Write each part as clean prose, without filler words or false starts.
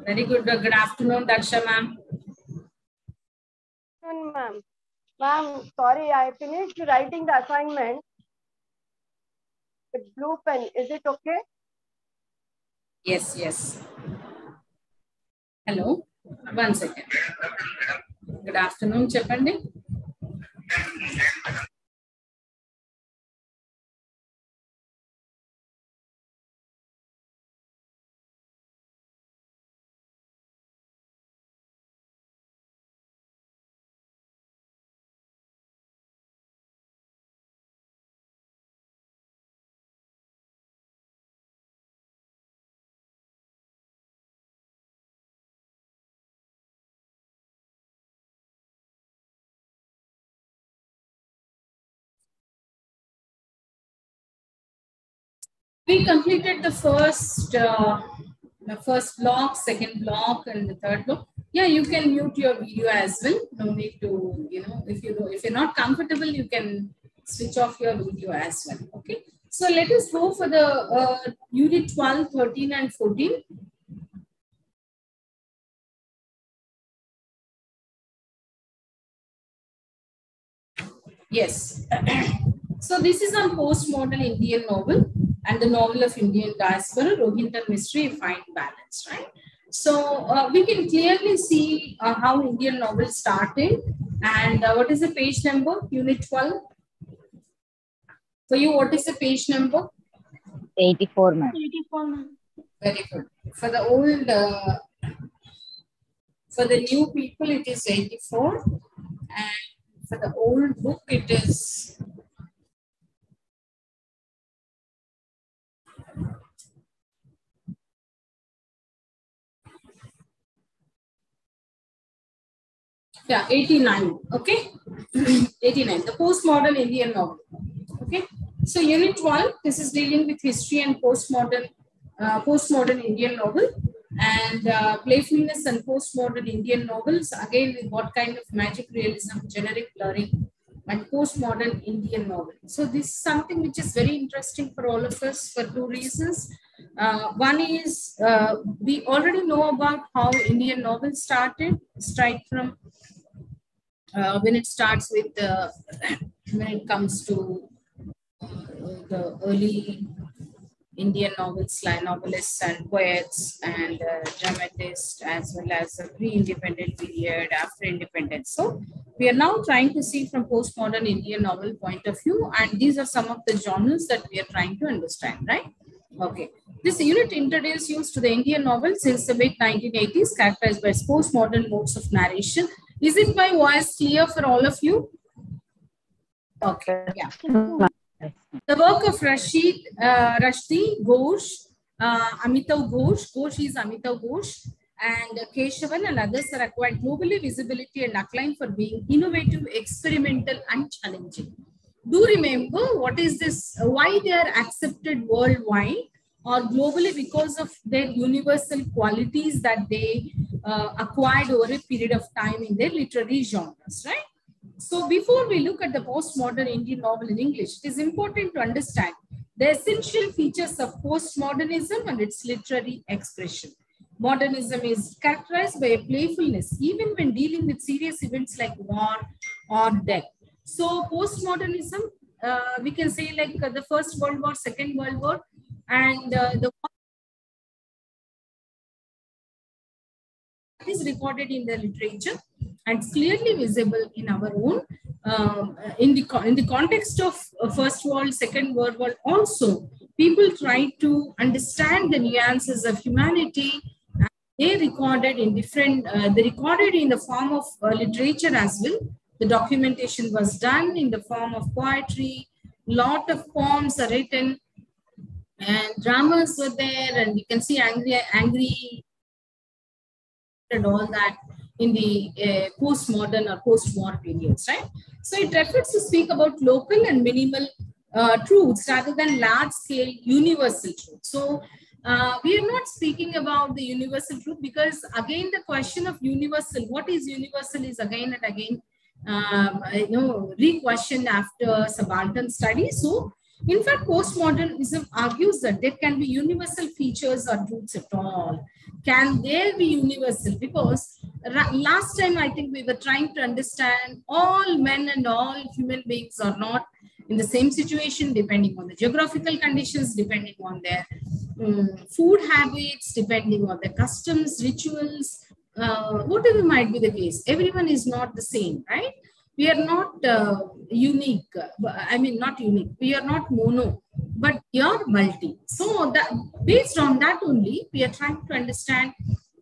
Very good. Good afternoon, Daksha ma'am. Ma'am. Ma'am, sorry, I finished writing the assignment with blue pen. Is it okay? Yes, yes. Hello. 1 second. Good afternoon, Chapandi. We completed the first block, second block, and the third block. Yeah, you can mute your video as well. No need to, if you're not comfortable, you can switch off your video as well. Okay. So let us go for the unit 12, 13, and 14. Yes. So this is on postmodern Indian novel and the novel of Indian diaspora, Rohinton Mystery, Fine Balance, right? So we can clearly see how Indian novel started and what is the page number, unit 12? For you, what is the page number? 84, ma'am. 84, ma'am. Very good. For the old, for the new people, it is 84. And for the old book, it is yeah, 89. Okay. 89, the postmodern Indian novel. Okay. So unit 12, this is dealing with history and postmodern Indian novel and playfulness and postmodern Indian novels. Again, with what kind of magic realism, generic blurring, and postmodern Indian novel. So this is something which is very interesting for all of us for two reasons. One is we already know about how Indian novels started, right from when it starts with when it comes to the early Indian novelists and poets and dramatists, as well as the pre-independent period, after independence. So we are now trying to see from postmodern Indian novel point of view, and these are some of the genres that we are trying to understand, right? Okay. This unit introduced you to the Indian novel since the mid-1980s, characterized by postmodern modes of narration. Is it my voice clear for all of you? Okay, yeah. The work of Rushdie Ghosh, Amitav Ghosh, Ghosh is Amitav Ghosh, and Keshavan and others are acquired globally visibility and acclaim for being innovative, experimental, and challenging. Do remember what is this, why they are accepted worldwide or globally, because of their universal qualities that they acquired over a period of time in their literary genres, right? So before we look at the postmodern Indian novel in English, it is important to understand the essential features of postmodernism and its literary expression. Modernism is characterized by a playfulness, even when dealing with serious events like war or death. So postmodernism, we can say like the First World War, Second World War, and the is recorded in the literature and clearly visible in our own in the context of First World, Second World War. Also, people try to understand the nuances of humanity. They recorded in different. They recorded in the form of literature as well. The documentation was done in the form of poetry. Lot of poems are written, and dramas were there, and you can see angry. And all that in the postmodern or post-war periods, right? So it refers to speak about local and minimal truths rather than large-scale universal truth. So we are not speaking about the universal truth because again the question of universal, what is universal, is again and again re-questioned after subaltern studies. So in fact, postmodernism argues that there can be universal features or truths at all. Can there be universal? Because last time I think we were trying to understand all men and all human beings are not in the same situation, depending on the geographical conditions, depending on their food habits, depending on their customs, rituals, whatever might be the case. Everyone is not the same, right? We are not unique. I mean, not unique. We are not mono, but we are multi. So that based on that only, we are trying to understand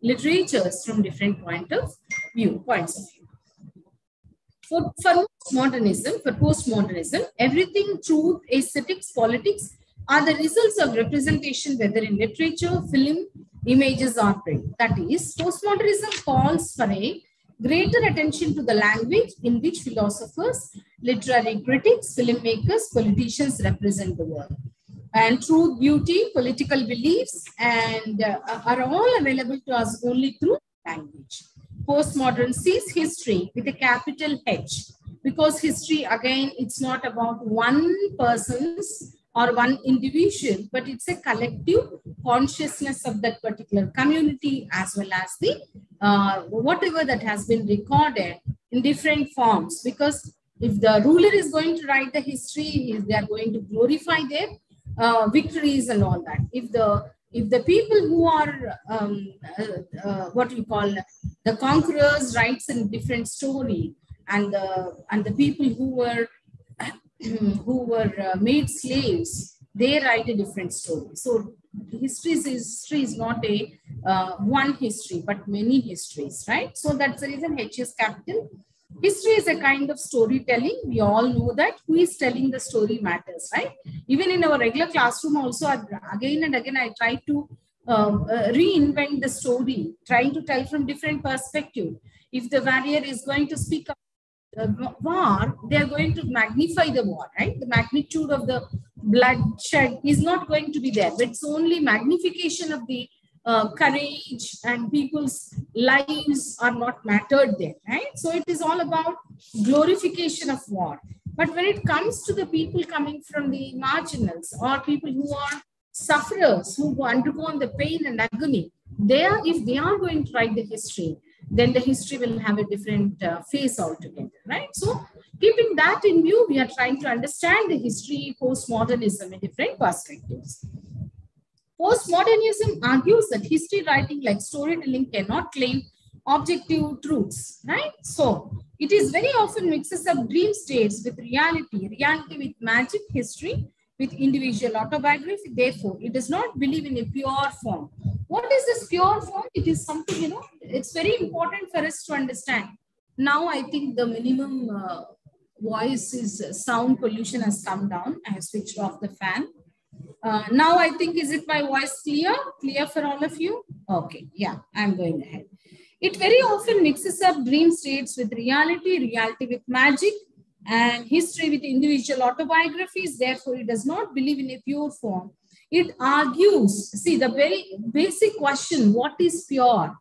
literatures from different points of view. For postmodernism, everything, truth, aesthetics, politics are the results of representation, whether in literature, film, images, or print. That is, postmodernism calls for a greater attention to the language in which philosophers, literary critics, filmmakers, politicians represent the world. And truth, beauty, political beliefs, and are all available to us only through language. Postmodern sees history with a capital H, because history, again, it's not about one person's or one individual, but it's a collective consciousness of that particular community, as well as the whatever that has been recorded in different forms. Because if the ruler is going to write the history, they are going to glorify their victories and all that. If the people who are what you call the conquerors writes in different story, and the people who were made slaves, they write a different story. So history is not a one history, but many histories, right? So that's the reason H is capital. History is a kind of storytelling. We all know that who is telling the story matters, right? Even in our regular classroom also, again and again, I try to reinvent the story, trying to tell from different perspective. If the warrior is going to speak about war, they are going to magnify the war, right? The magnitude of the bloodshed is not going to be there, but it's only magnification of the courage, and people's lives are not mattered there, right? So it is all about glorification of war. But when it comes to the people coming from the marginals, or people who are sufferers, who undergo the pain and agony, if they are going to write the history, then the history will have a different face altogether, right? So keeping that in view, we are trying to understand the history, postmodernism in different perspectives. Postmodernism argues that history writing, like storytelling, cannot claim objective truths, right? So it is very often mixes up dream states with reality with magic, history with individual autobiography. Therefore, it does not believe in a pure form. What is this pure form? It is something, it's very important for us to understand. Now, I think the minimum sound pollution has come down. I have switched off the fan. Now I think, is it my voice clear? Clear for all of you? Okay, yeah, I'm going ahead. It very often mixes up dream states with reality with magic, and history with individual autobiographies. Therefore, it does not believe in a pure form. It argues, see, the very basic question, what is pure?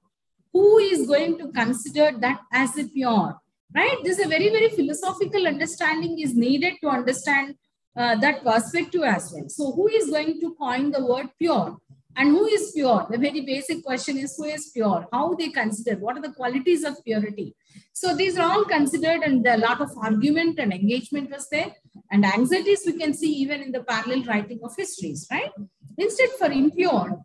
Who is going to consider that as a pure, right? This is a very, very philosophical understanding is needed to understand that perspective as well. So who is going to coin the word pure? And who is pure? The very basic question is, who is pure? How they consider? What are the qualities of purity? So these are all considered, and a lot of argument and engagement was there. And anxieties we can see even in the parallel writing of histories, right? Instead, for impure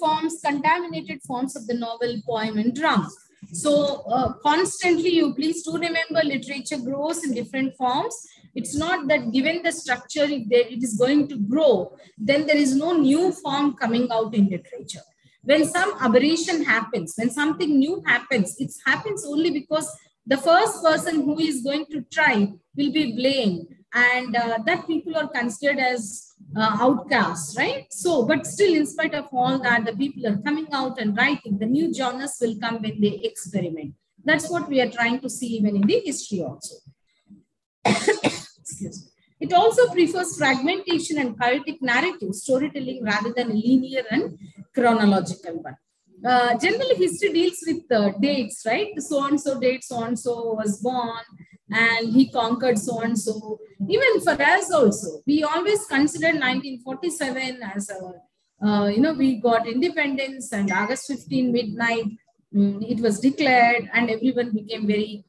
forms, contaminated forms of the novel, poem, and drama. So constantly, you please do remember, literature grows in different forms. It's not that given the structure, if it is going to grow, then there is no new form coming out in literature. When some aberration happens, when something new happens, it happens only because the first person who is going to try will be blamed, and that people are considered as outcasts, right? So, but still, in spite of all that, the people are coming out and writing. The new genres will come when they experiment. That's what we are trying to see even in the history also. Excuse me. It also prefers fragmentation and chaotic narrative storytelling rather than linear and chronological one. Generally, history deals with dates, right? So-and-so date, so-and-so was born, and he conquered so-and-so. Even for us also, we always consider 1947 as we got independence and August 15 midnight, it was declared and everyone became very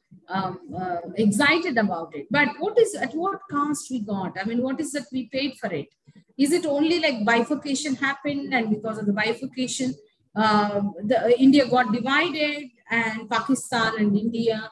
excited about it. But at what cost we got? I mean, what is that we paid for it? Is it only like bifurcation happened, and because of the bifurcation, India got divided, and Pakistan and India,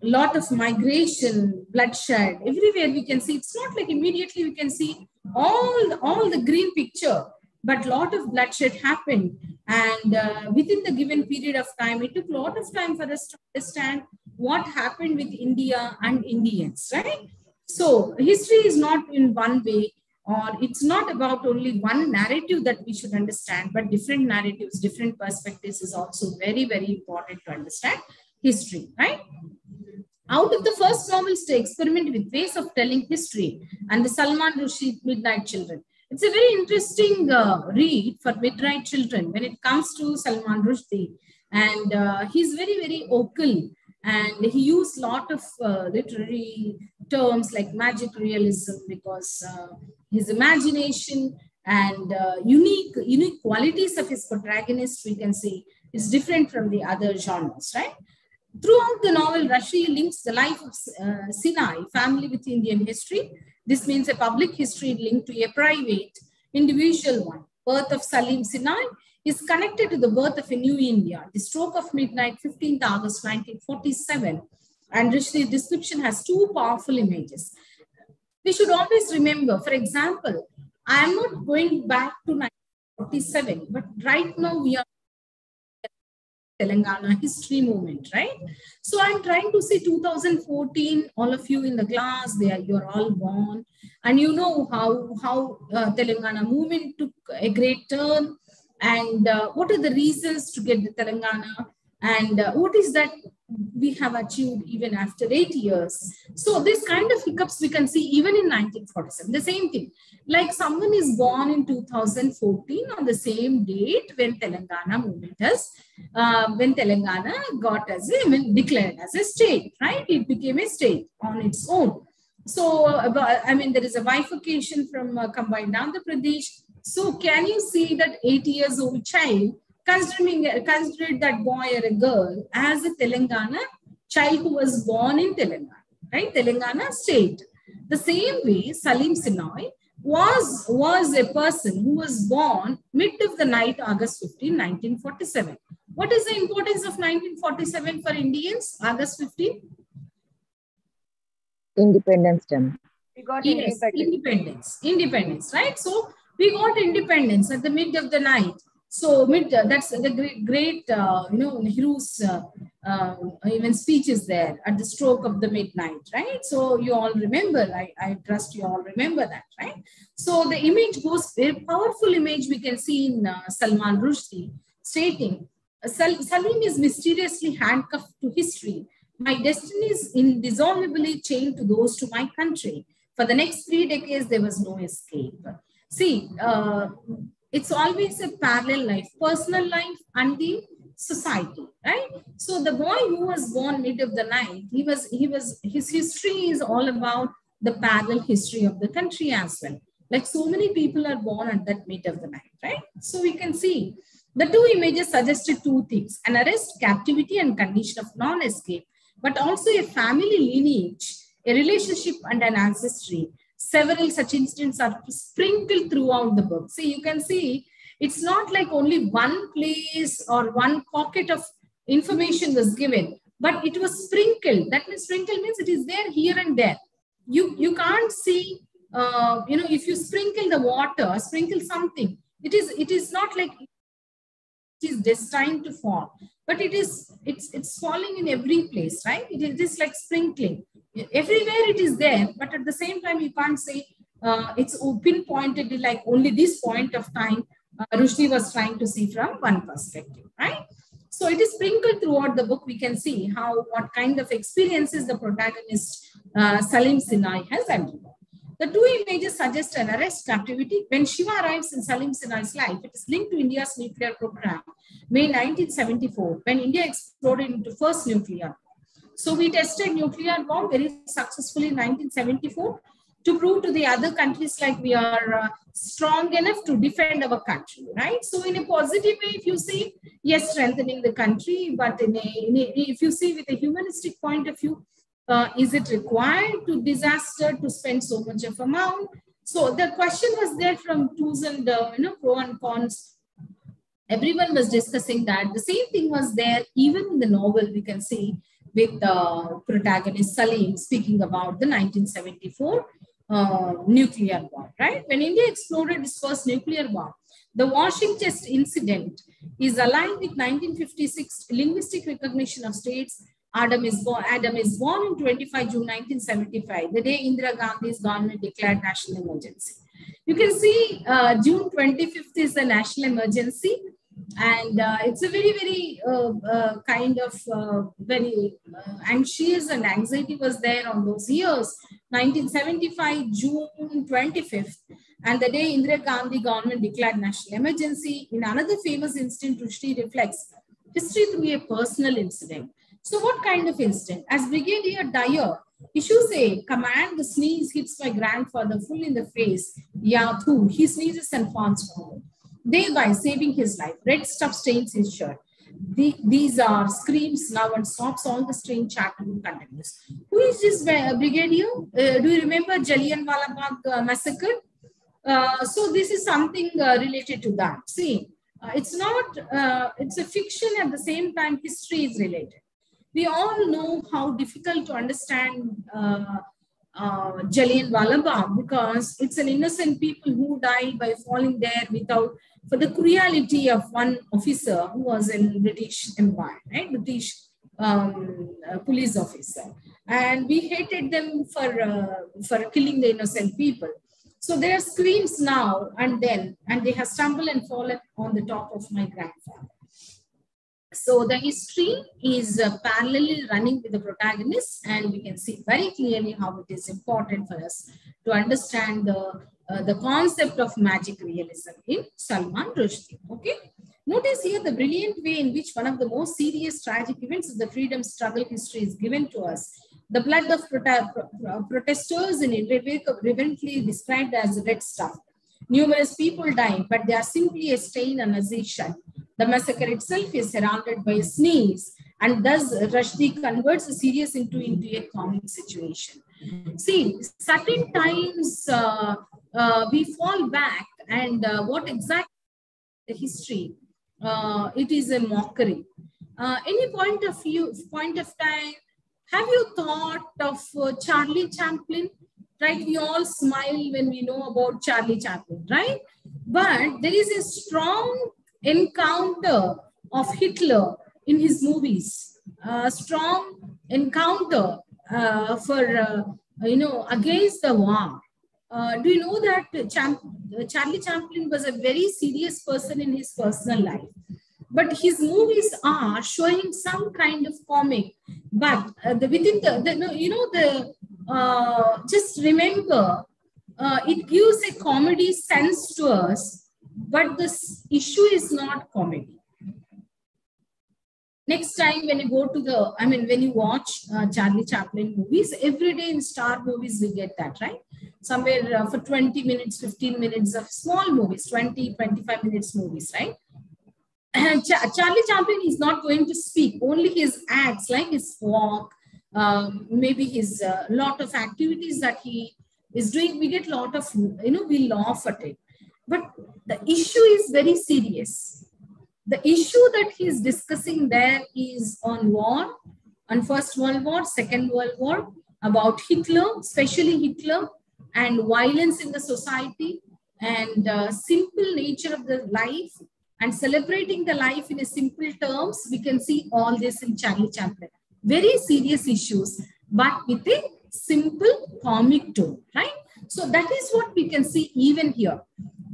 a lot of migration, bloodshed, everywhere we can see. It's not like immediately we can see all the green picture, but a lot of bloodshed happened. And within the given period of time, it took a lot of time for us to understand what happened with India and Indians, right? So history is not in one way, or it's not about only one narrative that we should understand, but different narratives, different perspectives is also very, very important to understand history, right? Out of the first novels to experiment with ways of telling history and the Salman Rushdie Midnight Children. It's a very interesting read for midnight children when it comes to Salman Rushdie. And he's very, very vocal, and he used a lot of literary terms like magic realism, because his imagination and unique qualities of his protagonist, we can see, is different from the other genres, right? Throughout the novel, Rushdie links the life of Sinai family with Indian history. This means a public history linked to a private, individual one. Birth of Salim Sinai is connected to the birth of a new India. The stroke of midnight, 15th August 1947. And Rushdie's description has two powerful images. We should always remember, for example, I am not going back to 1947, but right now we are Telangana history movement, right? So I'm trying to say 2014, all of you in the class, you're all born, and you know how Telangana movement took a great turn, and what are the reasons to get the Telangana, and what is that we have achieved even after 8 years. So this kind of hiccups we can see even in 1947, the same thing. Like someone is born in 2014 on the same date when Telangana movement has, when Telangana got declared as a state, right? It became a state on its own. So, I mean, there is a bifurcation from combined Andhra Pradesh. So can you see that 8 years old child considered that boy or a girl as a Telangana child who was born in Telangana, right? Telangana state. The same way, Salim Sinai was a person who was born mid of the night, August 15, 1947. What is the importance of 1947 for Indians, August 15? Independence Day. We got independence, right? So we got independence at the mid of the night. So that's the great Nehru's even speech is there at the stroke of the midnight, right? So you all remember, I trust you all remember that, right? So the image goes, very powerful image we can see in Salman Rushdie stating, Salim is mysteriously handcuffed to history. My destiny is indissolubly chained to those to my country. For the next 3 decades, there was no escape. See, it's always a parallel life, personal life and the society, right? So the boy who was born mid of the night, his history is all about the parallel history of the country as well. Like so many people are born at that mid of the night, right? So we can see the two images suggested two things: an arrest, captivity, and condition of non-escape, but also a family lineage, a relationship, and an ancestry. Several such incidents are sprinkled throughout the book. See, you can see it's not like only one place or one pocket of information was given, but it was sprinkled. That means sprinkle means it is there here and there. You can't see, if you sprinkle the water, sprinkle something, it is not like it is destined to fall, but it's falling in every place, right? It is like sprinkling. Everywhere it is there, but at the same time, you can't say it's pinpointed like only this point of time Rushdie was trying to see from one perspective, right? So it is sprinkled throughout the book. We can see what kind of experiences the protagonist Salim Sinai has undergone. The two images suggest an arrest, captivity. When Shiva arrives in Salim Sinai's life, it is linked to India's nuclear program, May 1974, when India exploded into first nuclear. So we tested nuclear bomb very successfully in 1974. to prove to the other countries like we are strong enough to defend our country, right? So in a positive way, if you see, yes, strengthening the country, but if you see with a humanistic point of view, is it required to disaster to spend so much of amount? So the question was there from twos and pro and cons. Everyone was discussing that. The same thing was there even in the novel. We can see with the protagonist Salim speaking about the 1974 nuclear war, right? When India exploded its first nuclear war, the washing test incident is aligned with 1956 linguistic recognition of states. Adam is born in 25 June 1975, the day Indira Gandhi's government declared national emergency. You can see June 25th is the national emergency, and it's a very, very kind of very anxious and anxiety was there on those years. 1975, June 25th, and the day Indira Gandhi government declared national emergency. In another famous incident, Rushdie reflects history through a personal incident. So what kind of incident? As Brigadier Dyer issues a command, the sneeze hits my grandfather full in the face. Yahoo! He sneezes and falls forward, thereby saving his life. Red stuff stains his shirt. These are screams now and stops all the strange chattering continues. Who is this brigadier? Do you remember Jallianwala Bagh massacre? So this is something related to that. See, it's not, it's a fiction, at the same time history is related. We all know how difficult to understand Jallianwala Bagh, because it's an innocent people who died by falling there without, for the cruelty of one officer who was in British Empire, right? British police officer, and we hated them for killing the innocent people. So there are screams now and then, and they have stumbled and fallen on the top of my grandfather. So the history is parallelly running with the protagonist, and we can see very clearly how it is important for us to understand the concept of magic realism in Salman Rushdie. Okay. Notice here the brilliant way in which one of the most serious tragic events of the freedom struggle history is given to us. The blood of protesters in irreverently described as red stuff. Numerous people died, but they are simply a stain on a seashell. The massacre itself is surrounded by a sneeze, and thus Rushdie converts the serious into a comic situation. See, certain times we fall back, and what exactly the history? It is a mockery. Any point of time, have you thought of Charlie Chaplin? Right, we all smile when we know about Charlie Chaplin, right? But there is a strong encounter of Hitler in his movies, strong encounter against the war. Do you know that Charlie Chaplin was a very serious person in his personal life, but his movies are showing some kind of comic, but just remember, it gives a comedy sense to us, but this issue is not comedy. Next time when you go to when you watch Charlie Chaplin movies, every day in Star movies, we get that, right? Somewhere for 20 minutes, 15 minutes of small movies, 20, 25 minutes movies, right? And Charlie Chaplin is not going to speak, only his acts, like his walk, maybe his lot of activities that he is doing, we get a lot of, we laugh at it. But the issue is very serious. The issue that he is discussing there is on war, on First World War, Second World War, about Hitler, especially Hitler, and violence in the society, and simple nature of the life, and celebrating the life in a simple terms. We can see all this in Charlie Chaplin. Very serious issues, but with a simple comic tone, right? So that is what we can see even here.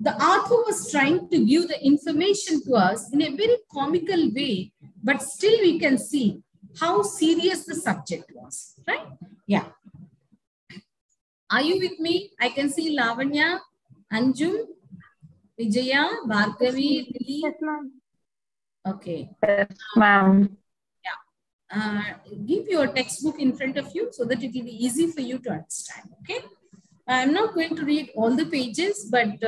The author was trying to give the information to us in a very comical way, but still we can see how serious the subject was, right? Yeah. Are you with me? I can see Lavanya, Anjum, Vijaya, Bhargavi, Lily. Yes, ma'am. Okay. Yes, ma'am. Give your textbook in front of you so that it will be easy for you to understand. Okay. I'm not going to read all the pages, but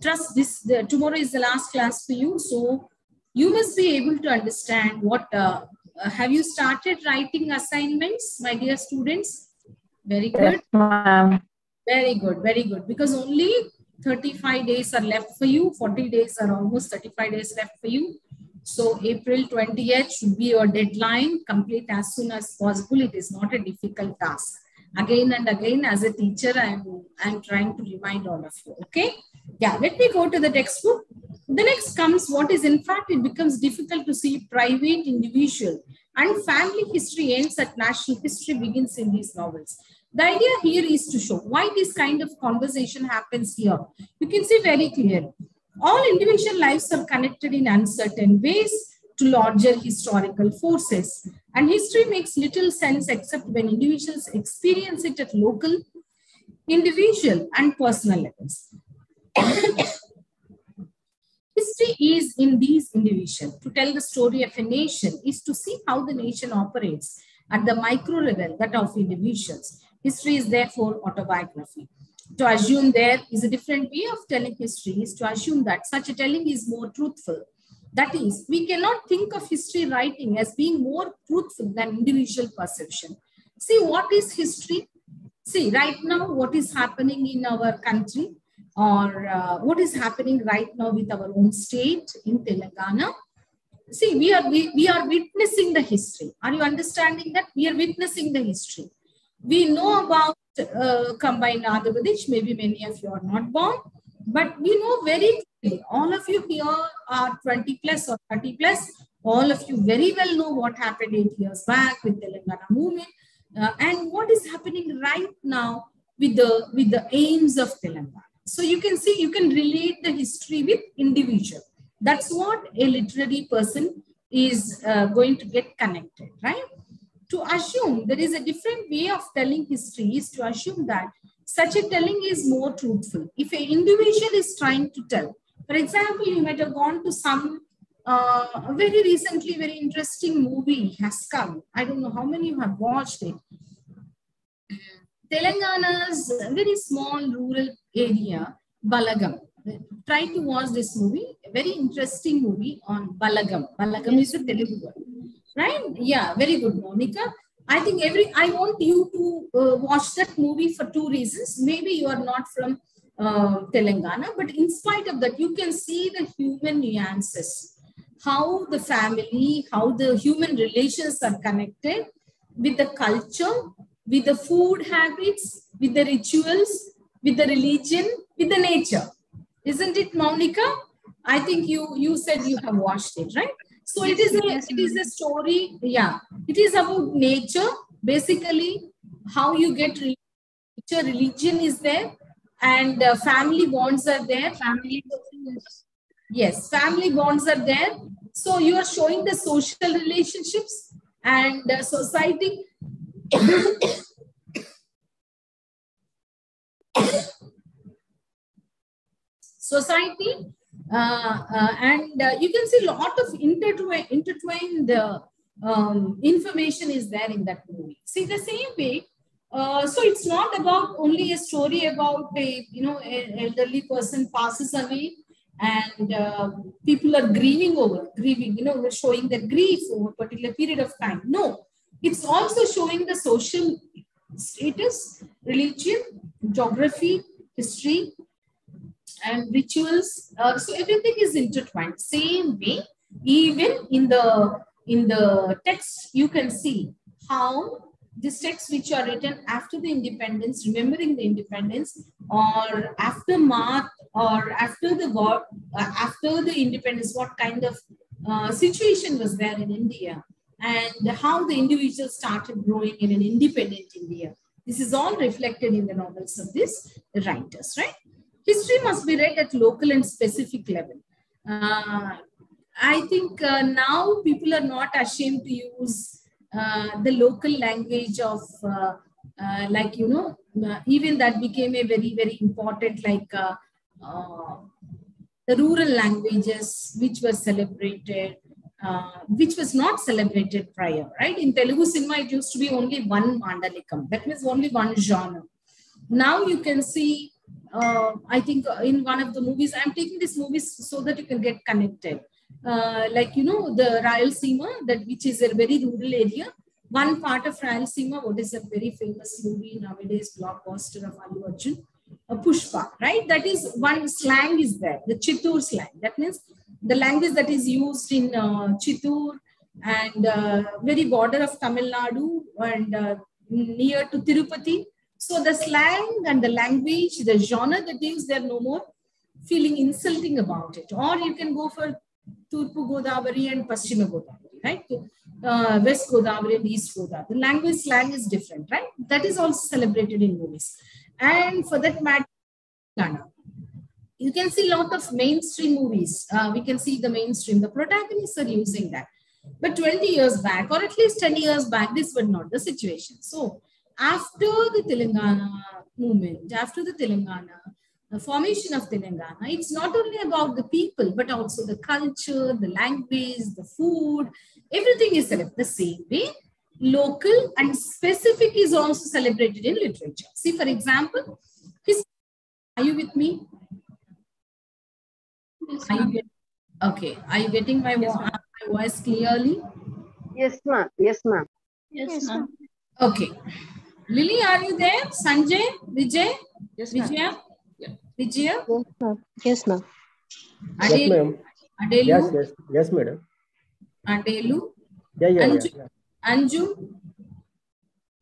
trust this, tomorrow is the last class for you. So you must be able to understand what, have you started writing assignments, my dear students? Very good. Yes, ma'am. Very good, very good. Because only 35 days are left for you. 40 days are almost 35 days left for you. So April 20th should be your deadline. Complete as soon as possible. It is not a difficult task. Again and again, as a teacher, I'm trying to remind all of you. Okay. Yeah, let me go to the textbook. The next comes what is, in fact, it becomes difficult to see private, individual, and family history ends at national history begins in these novels. The idea here is to show why this kind of conversation happens here. You can see very clearly. All individual lives are connected in uncertain ways to larger historical forces. And history makes little sense except when individuals experience it at local, individual, and personal levels. History is in these individuals. To tell the story of a nation is to see how the nation operates at the micro level, that of individuals. History is therefore autobiography. To assume there is a different way of telling history is to assume that such a telling is more truthful. That is, we cannot think of history writing as being more truthful than individual perception. See, what is history? See, right now, what is happening in our country, or what is happening right now with our own state in Telangana. See, we are witnessing the history. Are you understanding that? We are witnessing the history. We know about combined Andhra Pradesh. Maybe many of you are not born, but we know very clearly. All of you here are 20 plus or 30 plus. All of you very well know what happened 8 years back with Telangana movement and what is happening right now with the aims of Telangana. So you can see, you can relate the history with individual. That's what a literary person is going to get connected, right? To assume there is a different way of telling history is to assume that such a telling is more truthful. If an individual is trying to tell, for example, you might have gone to some very recently, very interesting movie has come. I don't know how many you have watched it. Telangana's very small rural area, Balagam. Try to watch this movie, a very interesting movie on Balagam. Balagam is a Telugu word, right? Yeah, very good, Monica. I think I want you to watch that movie for two reasons. Maybe you are not from Telangana, but in spite of that, you can see the human nuances, how the family, how the human relations are connected with the culture, with the food habits, with the rituals, with the religion, with the nature. Isn't it, Monica? I think you said you have watched it, right? So it is a story. Yeah, it is about nature. Basically, how you get nature, religion is there, and family bonds are there. Yes, family bonds are there. So you are showing the social relationships and society. Society and you can see a lot of intertwined information is there in that movie. See, the same way, so it's not about only a story about an elderly person passes away and people are grieving, we're showing their grief over a particular period of time. No, it's also showing the social status, religion, geography, history, and rituals. So everything is intertwined. Same way, even in the text, you can see how these texts which are written after the independence, remembering the independence, or aftermath, or after the war, after the independence, what kind of situation was there in India, and how the individual started growing in an independent India. This is all reflected in the novels of these writers, right? History must be read at local and specific level. I think now people are not ashamed to use the local language of even that became a very, very important, like the rural languages which were celebrated, which was not celebrated prior, right? In Telugu cinema, it used to be only one Mandalikam. That means only one genre. Now you can see, I think in one of the movies, I'm taking these movies so that you can get connected. Like, you know, the Rayalaseema, that which is a very rural area. One part of Rayalaseema, what is a very famous movie nowadays, blockbuster of Allu Arjun, Pushpa, right? That is one slang is there, the Chittoor slang. That means the language that is used in Chittoor and very border of Tamil Nadu and near to Tirupati. So the slang and the language, the genre that is, they're no more feeling insulting about it. Or you can go for Turpu Godavari and Paschima Godavari, right? West Godavari and East Godavari. The language slang is different, right? That is also celebrated in movies. And for that matter, you can see a lot of mainstream movies. We can see the mainstream. The protagonists are using that. But 20 years back, or at least 10 years back, this was not the situation. So after the Telangana movement, after the formation of Telangana, it's not only about the people, but also the culture, the language, the food, everything is celebrated the same way. Local and specific is also celebrated in literature. See, for example, are you with me? Yes, okay, are you getting my voice clearly? Yes, ma'am. Yes, ma'am. yes, ma'am. Okay. Lily, are you there? Sanjay? Vijay? Yes, Vijaya? Vijaya? Yes, ma'am. Yes, ma'am. Yes, ma'am. Adelu? Yes, madam. Adelu? Yeah. Anju? Anju?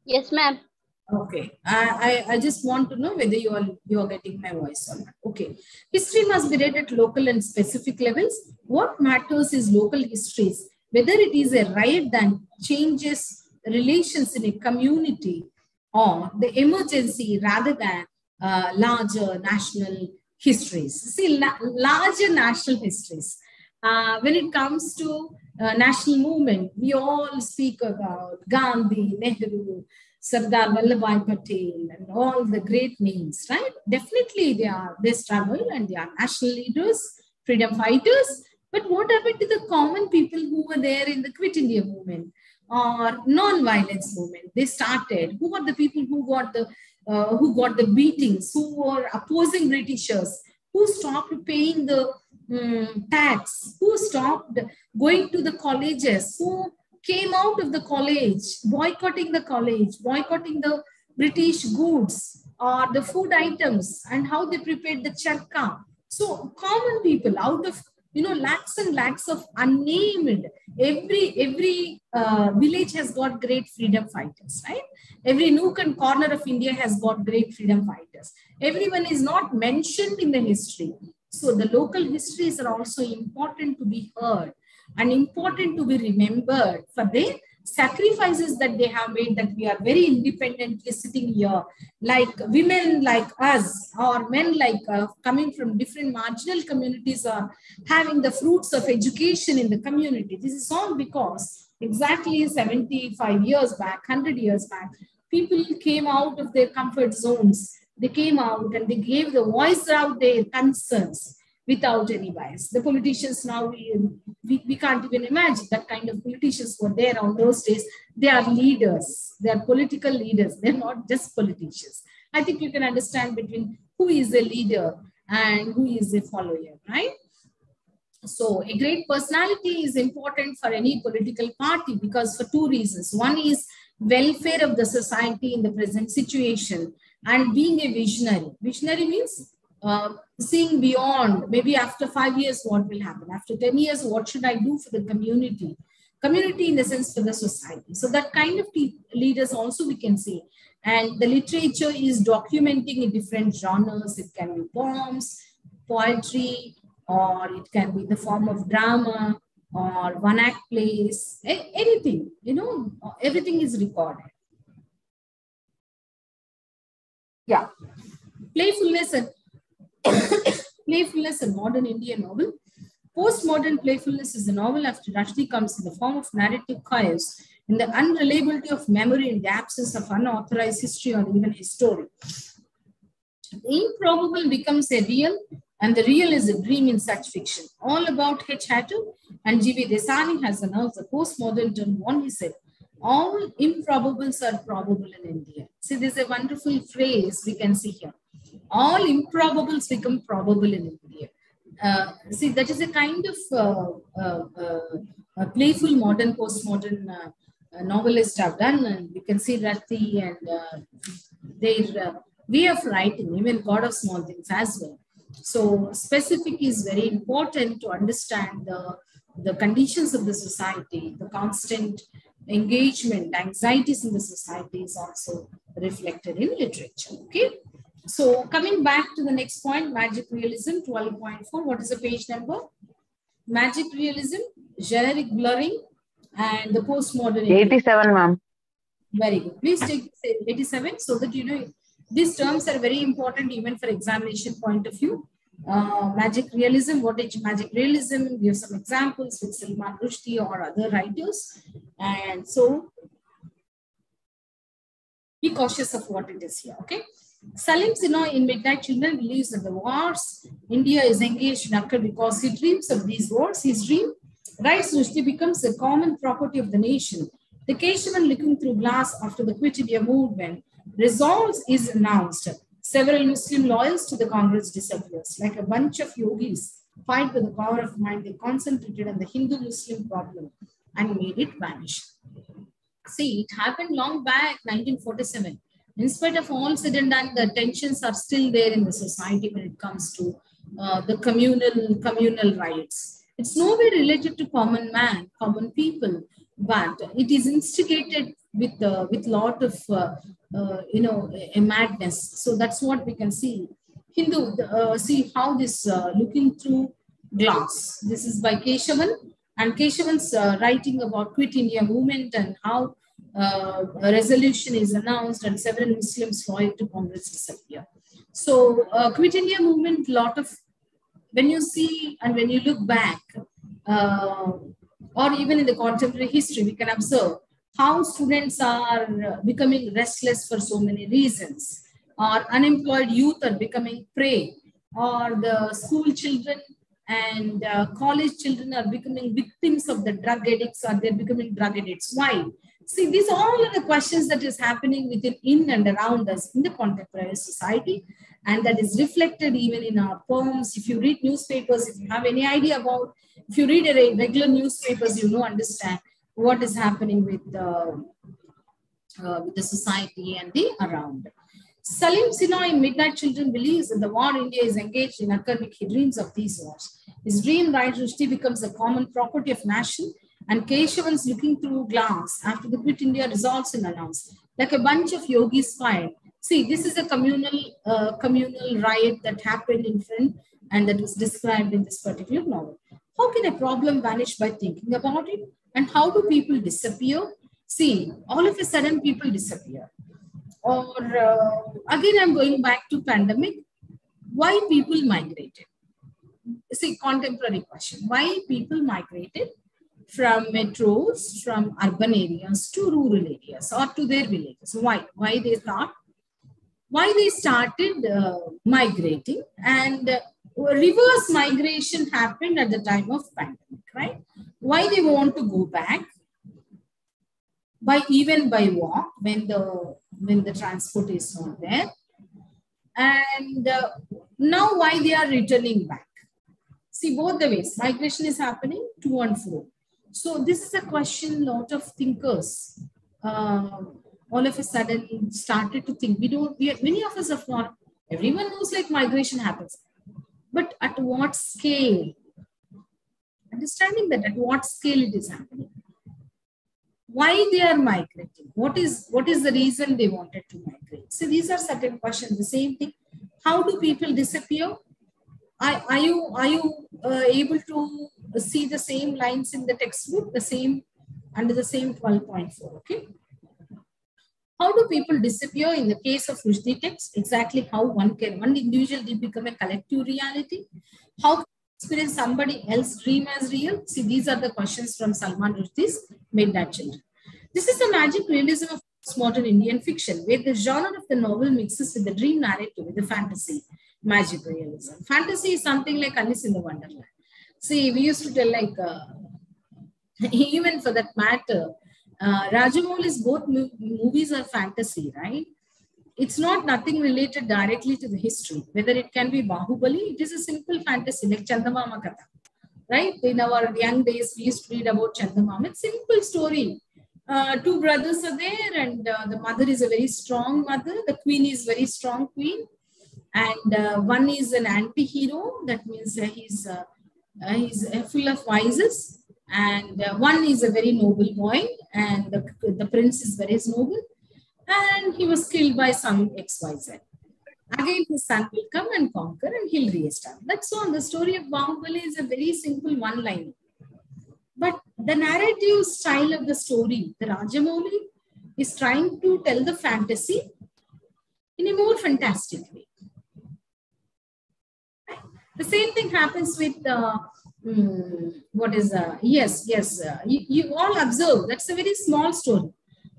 Yes, ma'am. Okay. I just want to know whether you are getting my voice or not. Okay. History must be read at local and specific levels. What matters is local histories. Whether it is a riot that changes relations in a community or the emergency rather than larger national histories. See, larger national histories. When it comes to national movement, we all speak about Gandhi, Nehru, Sardar Vallabhbhai Patel, and all the great names, right? Definitely they struggle and they are national leaders, freedom fighters. But what happened to the common people who were there in the Quit India movement or non-violence movement? They started. Who were the people who got the beatings, who were opposing Britishers, who stopped paying the tax, who stopped going to the colleges, who came out of the college, boycotting the British goods or the food items, and how they prepared the charka. So common people out of lakhs and lakhs of unnamed, every village has got great freedom fighters, right? Every nook and corner of India has got great freedom fighters. Everyone is not mentioned in the history. So the local histories are also important to be heard and important to be remembered for the sacrifices that they have made, that we are very independently sitting here, like women like us or men like coming from different marginal communities are having the fruits of education in the community. This is all because exactly 75 years back, 100 years back, people came out of their comfort zones. They came out and they gave the voice out their concerns without any bias. The politicians now, we can't even imagine that kind of politicians were there on those days. They are leaders. They are political leaders. They're not just politicians. I think you can understand between who is a leader and who is a follower, right? So a great personality is important for any political party because for two reasons. One is welfare of the society in the present situation and being a visionary. Visionary means seeing beyond, maybe after 5 years, what will happen? After 10 years, what should I do for the community? Community in the sense for the society. So that kind of leaders also we can see. And the literature is documenting in different genres. It can be poems, poetry, or it can be the form of drama or one-act plays, anything, everything is recorded. Yeah. Playfulness and modern Indian novel. Postmodern playfulness is a novel after Rushdie comes in the form of narrative chaos, in the unreliability of memory and the absence of unauthorized history or even history. The improbable becomes a real, and the real is a dream in such fiction. All about H. Hatton and G.V. Desani has announced the postmodern term. One, he said, all improbables are probable in India. See, there's a wonderful phrase we can see here. All improbables become probable in India. See, that is a kind of a playful modern, postmodern novelists have done, and you can see Rati and their way of writing, even God of Small Things as well. So specific is very important to understand the conditions of the society, the constant engagement, anxieties in the society is also reflected in literature. Okay. So coming back to the next point, magic realism 12.4. What is the page number? Magic realism, generic blurring, and the postmodern. 87, ma'am. Very good. Please take 87 so that you know these terms are very important even for examination point of view. Magic realism, what is magic realism? Give some examples with Salman Rushdie or other writers. And so be cautious of what it is here, okay? Salim Sinha in Midnight Children believes that the wars India is engaged in occur because he dreams of these wars. His dream, writes Rushdie, becomes a common property of the nation. The Keshavan looking through glass after the Quit India movement resolves is announced. Several Muslim loyals to the Congress disappears. Like a bunch of yogis fight with the power of mind, they concentrated on the Hindu-Muslim problem and made it vanish. See, it happened long back, 1947. In spite of all said and done, the tensions are still there in the society when it comes to the communal rights. It's nowhere related to common man, common people, but it is instigated with lot of a madness. So that's what we can see. See how this looking through glass. This is by Keshavan, and Keshavan's writing about Quit India movement and how a resolution is announced and several Muslims loyal to Congress disappear. So Quit India movement, lot of, when you see and when you look back, or even in the contemporary history, we can observe how students are becoming restless for so many reasons, or unemployed youth are becoming prey, or the school children and college children are becoming victims of the drug addicts, or they're becoming drug addicts. Why? See, these all are the questions that is happening within, in and around us in the contemporary society, and that is reflected even in our poems. If you read newspapers, if you have any idea about, if you read a regular newspapers, you understand what is happening with the society and the around. Salim Sinha in Midnight Children believes that the war India is engaged in occurring. He dreams of these wars. His dream, writes Rushdie, becomes a common property of nation, and Keshavan's looking through glass after the Quit India resolves and announced. Like a bunch of yogis fired. See, this is a communal riot that happened in front and that was described in this particular novel. How can a problem vanish by thinking about it? And how do people disappear? See, all of a sudden people disappear. Or again, I'm going back to pandemic. Why people migrated? See, contemporary question. Why people migrated from metros, from urban areas to rural areas or to their villages? Why? Why they thought? Why they started migrating, and reverse migration happened at the time of pandemic, right? Why they want to go back? Even by walk when the transport is not there, and now why they are returning back? See, both the ways migration is happening to and fro. So this is a question a lot of thinkers all of a sudden started to think. Many of us have not. Everyone knows like migration happens, but at what scale? Understanding that at what scale it is happening. Why they are migrating? What is the reason they wanted to migrate? So these are certain questions. The same thing. How do people disappear? Are you able to see the same lines in the textbook? The same under the same 12.4. Okay. How do people disappear in the case of Rushdie text? Exactly how one individual did become a collective reality? How can experience somebody else's dream as real? See, these are the questions from Salman Rushdie's Midnight Children. This is the magic realism of modern Indian fiction, where the genre of the novel mixes with the dream narrative, with the fantasy, magic realism. Fantasy is something like Alice in the Wonderland. See, we used to tell like, even for that matter, Rajamouli's both movies are fantasy, right? It's not nothing related directly to the history. Whether it can be Bahubali, it is a simple fantasy like Chandamama Katha, right? In our young days, we used to read about Chandamama. It's simple story. Two brothers are there, and the mother is a very strong mother. The queen is very strong queen, and one is an anti-hero. That means he's full of vices, and one is a very noble boy, and the prince is very noble. And he was killed by some XYZ. Again, his son will come and conquer and he'll re-establish. That's all. The story of Bahubali is a very simple one-line. But the narrative style of the story, the Rajamouli is trying to tell the fantasy in a more fantastic way. The same thing happens with, you all observe, that's a very small story.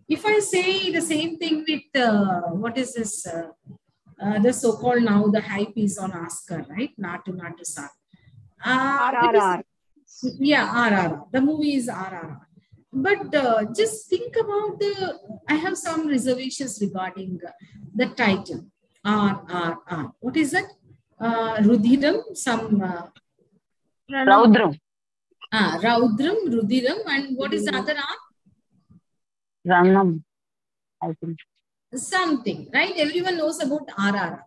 If I say the same thing with, the so-called now the hype is on Oscar, right? Natu Natu Sa. RRR. Yeah, RRR. The movie is RRR. But just think about I have some reservations regarding the title, RRR. What is that? Rudiram, Raudram. Raudram, Rudiram, and what is the other R? Ranam, I think. Something, right? Everyone knows about RRR.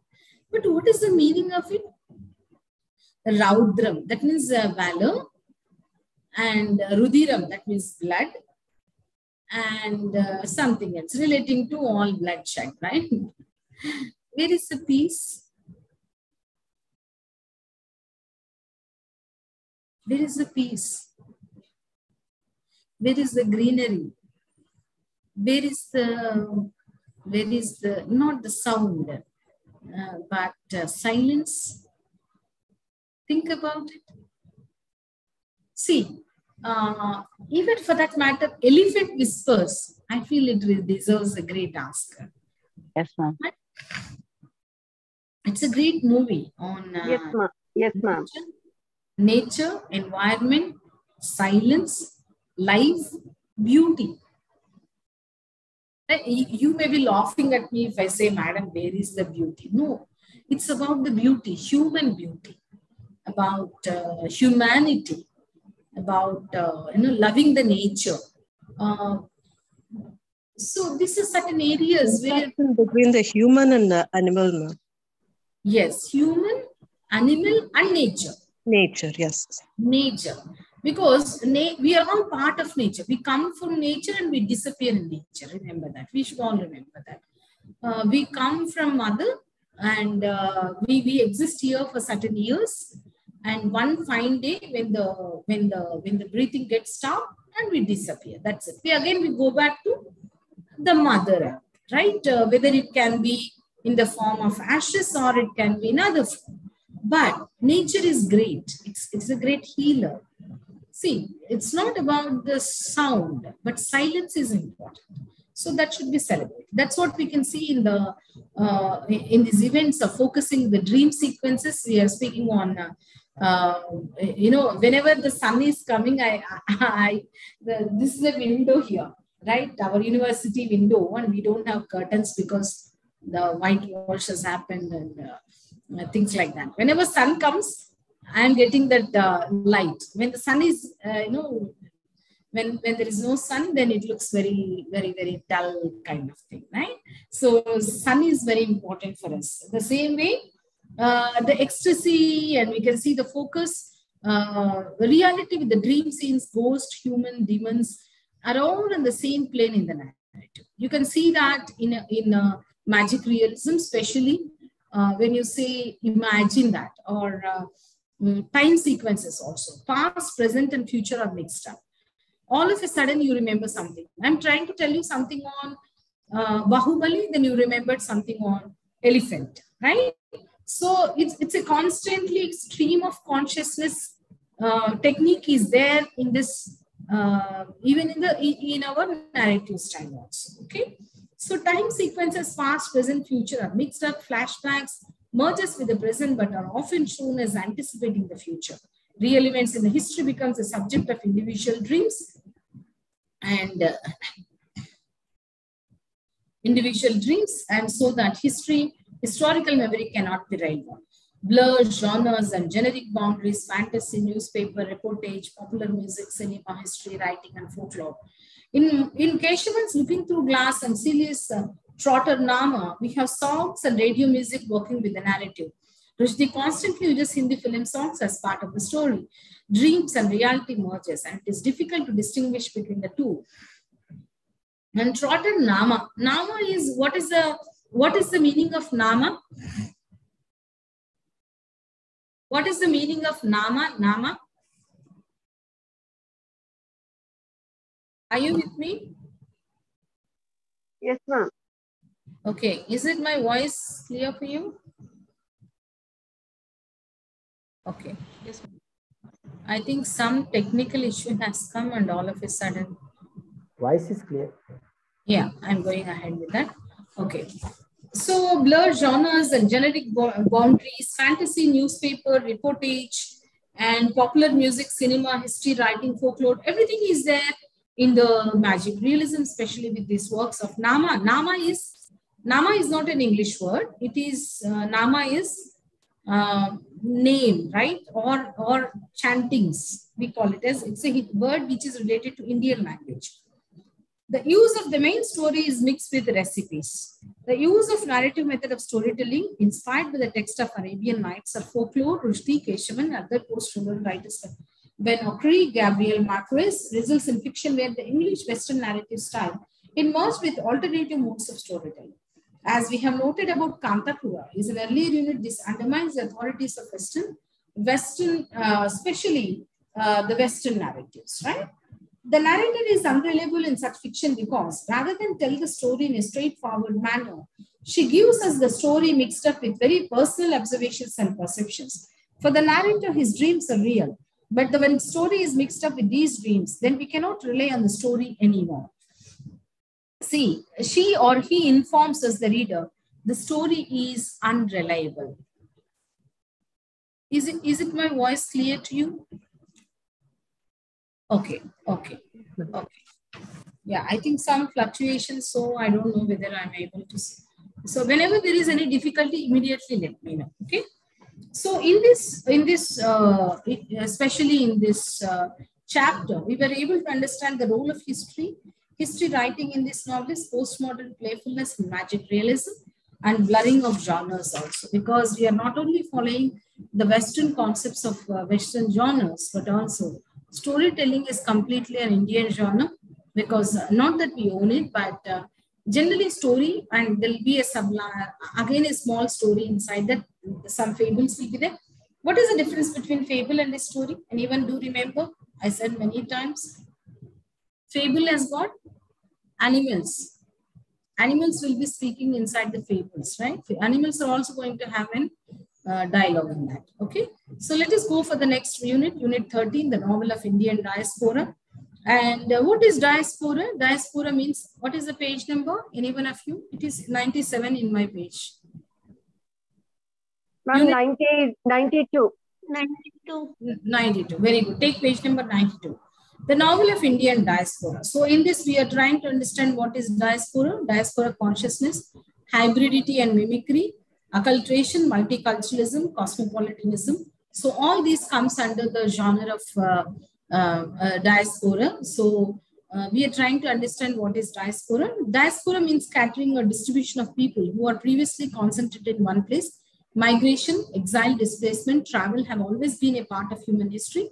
But what is the meaning of it? Raudram, that means valor. And Rudiram, that means blood. And something else relating to all bloodshed, right? Where is the peace? Where is the peace? Where is the greenery? Where is the, not the sound, but silence? Think about it. See, even for that matter, Elephant Whispers, I feel it deserves a great Oscar. Yes, ma'am. It's a great movie on Yes, ma'am. Nature, environment, silence, life, beauty. You may be laughing at me if I say, Madam, where is the beauty? No, it's about the beauty, human beauty, about humanity, about loving the nature. So this is certain areas where between the human and the animal, ma'am. Yes, human, animal, and nature. Nature, yes. Nature, because we are all part of nature. We come from nature and we disappear in nature. Remember that. We should all remember that. We come from mother and we exist here for certain years. And one fine day, when the breathing gets stopped, and we disappear. That's it. We go back to the mother, right? Whether it can be in the form of ashes or it can be in other form. But nature is great. It's a great healer. See, it's not about the sound, but silence is important. So that should be celebrated. That's what we can see in the in these events of focusing the dream sequences. We are speaking on, whenever the sun is coming, this is a window here, right? Our university window, and we don't have curtains because the whitewash has happened and things like that. Whenever sun comes, I am getting that light. When the sun is, when there is no sun, then it looks very, very, very dull kind of thing, right? So sun is very important for us. The same way, the ecstasy, and we can see the focus, reality with the dream scenes, ghost, human, demons are all on the same plane in the narrative. You can see that in magic realism, especially when you say imagine that, or time sequences also. Past, present, and future are mixed up. All of a sudden, you remember something. I'm trying to tell you something on Bahubali, then you remembered something on Elephant, right? So it's a constantly stream of consciousness technique is there in this, even in our narrative style also, okay? So time sequences, past, present, future are mixed up. Flashbacks merges with the present, but are often shown as anticipating the future. Real events in the history becomes a subject of individual dreams. and individual dreams, and so that historical memory cannot be relied on. Blur genres and generic boundaries, fantasy, newspaper, reportage, popular music, cinema, history, writing, and folklore. In Keshavan's Looking Through Glass and Celia's Trotter Nama, we have songs and radio music working with the narrative. Rushdie constantly uses Hindi film songs as part of the story. Dreams and reality merges, and it is difficult to distinguish between the two. And Trotter Nama. Nama is, what is the meaning of Nama? What is the meaning of Nama? Nama? Are you with me? Yes, ma'am. Okay. Is it my voice clear for you? Okay. Yes. I think some technical issue has come and all of a sudden. Voice is clear. Yeah, I'm going ahead with that. Okay. So blur genres and generic boundaries, fantasy, newspaper, reportage, and popular music, cinema, history, writing, folklore, everything is there in the magic realism, especially with these works of Nama. Nama is not an English word. It is, Nama is name, right? Or chantings, we call it as, it's a word which is related to Indian language. The use of the main story is mixed with recipes. The use of narrative method of storytelling inspired by the text of Arabian Nights or folklore, Rushdie, Keshavan, and other post-rural writers Ben Okri, Gabriel Marquez results in fiction where the English Western narrative style is merged with alternative modes of storytelling. As we have noted about Kantapura, is an earlier unit, this undermines the authorities of Western, especially the Western narratives, right? The narrator is unreliable in such fiction because rather than tell the story in a straightforward manner, she gives us the story mixed up with very personal observations and perceptions. For the narrator, his dreams are real, but when the story is mixed up with these dreams, then we cannot rely on the story anymore. See, she or he informs us, the reader, the story is unreliable. Is it my voice clear to you? Okay. Yeah, I think some fluctuations, so I don't know whether I'm able to see. So whenever there is any difficulty, immediately let me know, okay? So in this, especially in this chapter, we were able to understand the role of history writing in this novel is postmodern playfulness and magic realism and blurring of genres also, because we are not only following the Western concepts of Western genres, but also storytelling is completely an Indian genre, because not that we own it, but generally story, and there'll be a again a small story inside that, some fables will be there. What is the difference between fable and a story? Anyone do remember? I said many times, fable has got animals. Animals will be speaking inside the fables, right? Animals are also going to have an dialogue in that, okay? So let us go for the next unit, unit 13, the novel of Indian diaspora. And what is diaspora? Diaspora means, what is the page number? Any one of you? It is 97 in my page. Ma'am, 92. 92. Very good. Take page number 92. The novel of Indian diaspora. So in this, we are trying to understand what is diaspora, diaspora consciousness, hybridity and mimicry, occultation, multiculturalism, cosmopolitanism. So all these comes under the genre of diaspora. So we are trying to understand what is diaspora. Diaspora means scattering or distribution of people who are previously concentrated in one place. Migration, exile, displacement, travel have always been a part of human history.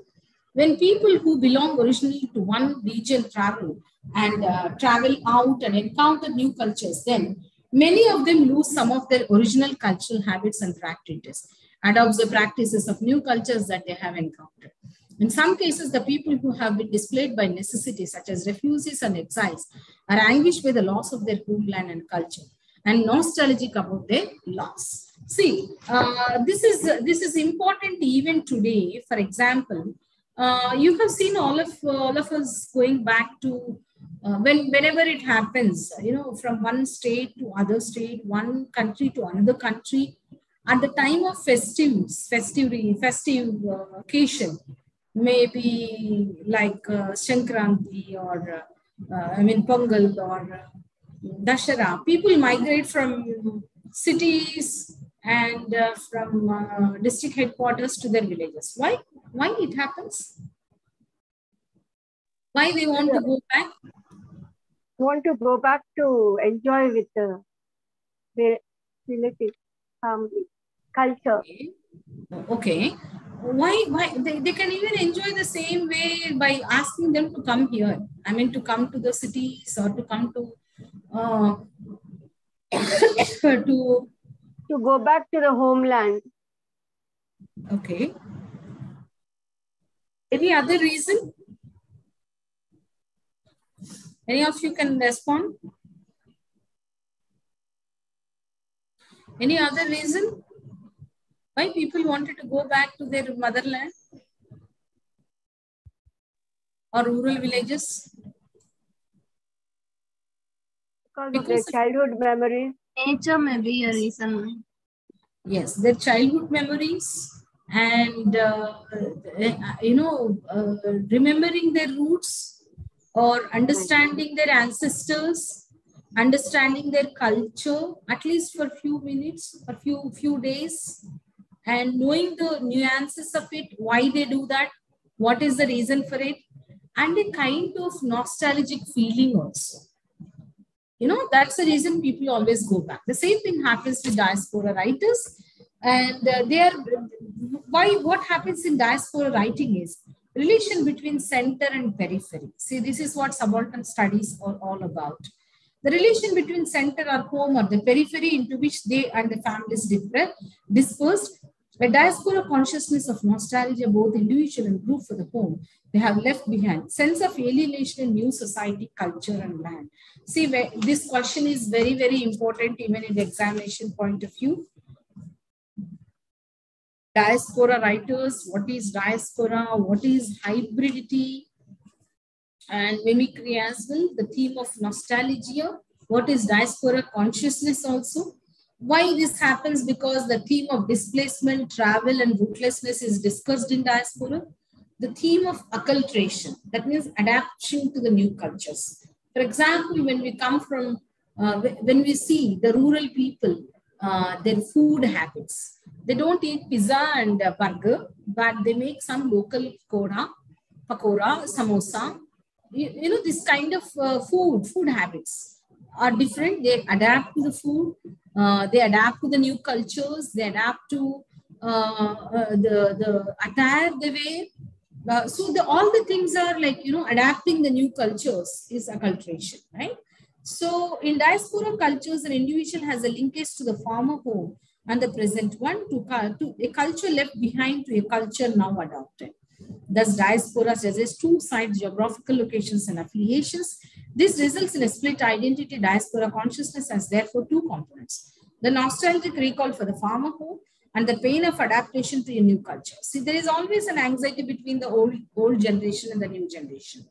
When people who belong originally to one region travel out and encounter new cultures, then many of them lose some of their original cultural habits and practices, adopt the practices of new cultures that they have encountered. In some cases, the people who have been displaced by necessity, such as refugees and exiles, are anguished by the loss of their homeland and culture and nostalgic about their loss. See, this is important even today. For example, you have seen all of us going back to whenever it happens, you know, from one state to other state, one country to another country, at the time of festive occasion, maybe like Shankranti or Pongal or Dashara, people migrate from cities and from district headquarters to their villages. Why? Why it happens? Why they want to go back? Want to go back to enjoy with the relative culture. Okay. Why they can even enjoy the same way by asking them to come here. I mean, to come to the cities or to come to to go back to the homeland. Okay. Any other reason? Any of you can respond? Any other reason why people wanted to go back to their motherland or rural villages? Because of their childhood memories. Nature may be a reason. Yes, their childhood memories and remembering their roots or understanding their ancestors, understanding their culture, at least for a few minutes or few days, and knowing the nuances of it, why they do that, what is the reason for it, and a kind of nostalgic feeling also. You know, that's the reason people always go back. The same thing happens to diaspora writers. And what happens in diaspora writing is relation between center and periphery. See, this is what subaltern studies are all about. The relation between center or home or the periphery into which they and the families dispersed, a diaspora consciousness of nostalgia, both individual and group for the home they have left behind, sense of alienation in new society, culture, and land. See, this question is very, very important even in the examination point of view. Diaspora writers, what is diaspora, what is hybridity, and mimicry as well, the theme of nostalgia, what is diaspora consciousness also. Why this happens? Because the theme of displacement, travel, and rootlessness is discussed in diaspora. The theme of acculturation, that means adaptation to the new cultures. For example, when we come from, when we see the rural people, their food habits, they don't eat pizza and burger, but they make some local pakora, samosa. You know, this kind of food habits are different. They adapt to the food, they adapt to the new cultures, they adapt to the attire they wear. So all the things are like, you know, adapting the new cultures is acculturation, right? So in diaspora cultures, an individual has a linkage to the former home and the present one to a culture left behind to a culture now adopted. Thus, diaspora suggests two-sided geographical locations and affiliations. This results in a split identity. Diaspora consciousness has therefore two components: the nostalgic recall for the former home and the pain of adaptation to a new culture. See, there is always an anxiety between the old generation and the new generation.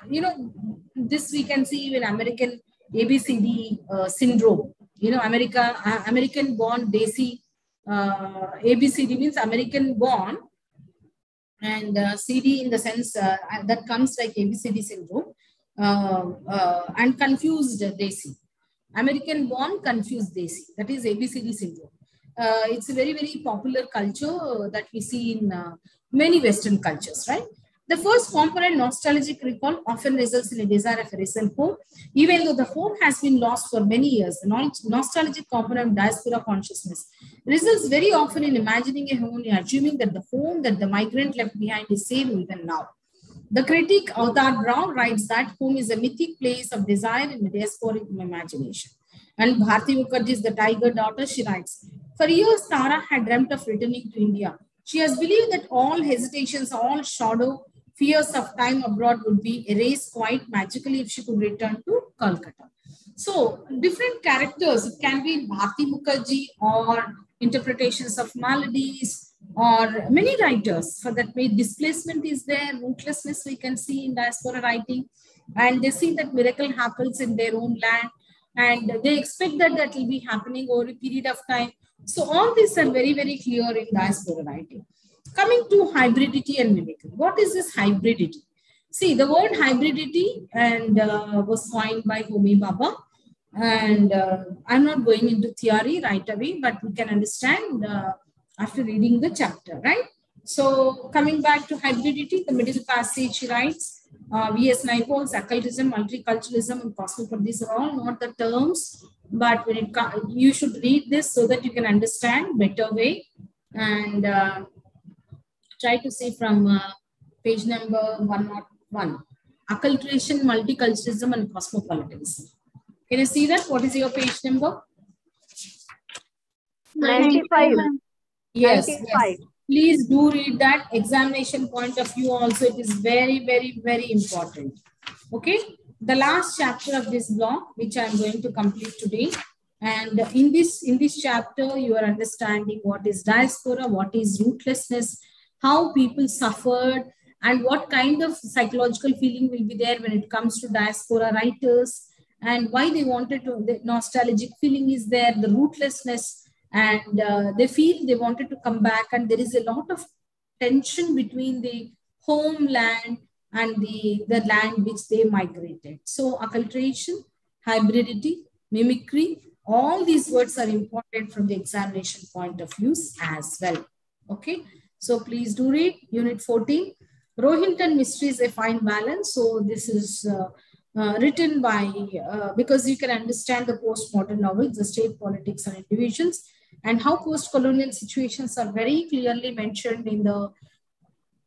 You know, this we can see in American ABCD syndrome. You know, American born Desi, ABCD means American born, and CD in the sense that comes like ABCD syndrome, and confused Desi. American born, confused Desi. That is ABCD syndrome. It's a very, very popular culture that we see in many Western cultures, right? The first component, nostalgic recall, often results in a desire of a recent home. Even though the home has been lost for many years, the nostalgic component of diaspora consciousness results very often in imagining a home and assuming that the home that the migrant left behind is same even now. The critic Avtar Brown writes that home is a mythic place of desire in the diasporic imagination. And Bharti Mukherjee's The Tiger Daughter, she writes, for years, Tara had dreamt of returning to India. She has believed that all hesitations, all shadow, fears of time abroad would be erased quite magically if she could return to Kolkata. So, different characters, it can be Bharti Mukherjee or interpretations of maladies or many writers. For that way, displacement is there, rootlessness we can see in diaspora writing, and they see that miracle happens in their own land, and they expect that that will be happening over a period of time. So all these are very, very clear in diaspora writing. Coming to hybridity and mimicry. What is this hybridity? See, the word hybridity and was coined by Homi Bhabha. And I'm not going into theory right away, but we can understand after reading the chapter, right? So coming back to hybridity, the middle passage he writes, V.S. Naipaul's occultism, multiculturalism, and cosmopolitanism, these are all not the terms, but when it you should read this so that you can understand better way, and try to see from page number 101, occultation, multiculturalism, and cosmopolitanism. Can you see that? What is your page number? 95. Yes, 95. yes. Please do read that. Examination point of view also, it is very, very, very important. Okay. The last chapter of this block, which I am going to complete today. And in this chapter, you are understanding what is diaspora, what is rootlessness, how people suffered, and what kind of psychological feeling will be there when it comes to diaspora writers, and why they wanted to, the nostalgic feeling is there, the rootlessness, and they feel they wanted to come back, and there is a lot of tension between the homeland and the land which they migrated. So occultation, hybridity, mimicry, all these words are important from the examination point of view as well. Okay, so please do read unit 14. Rohinton Mysteries, a fine balance. So this is written by, because you can understand the postmodern novels, the state politics and individuals, and how post-colonial situations are very clearly mentioned in the,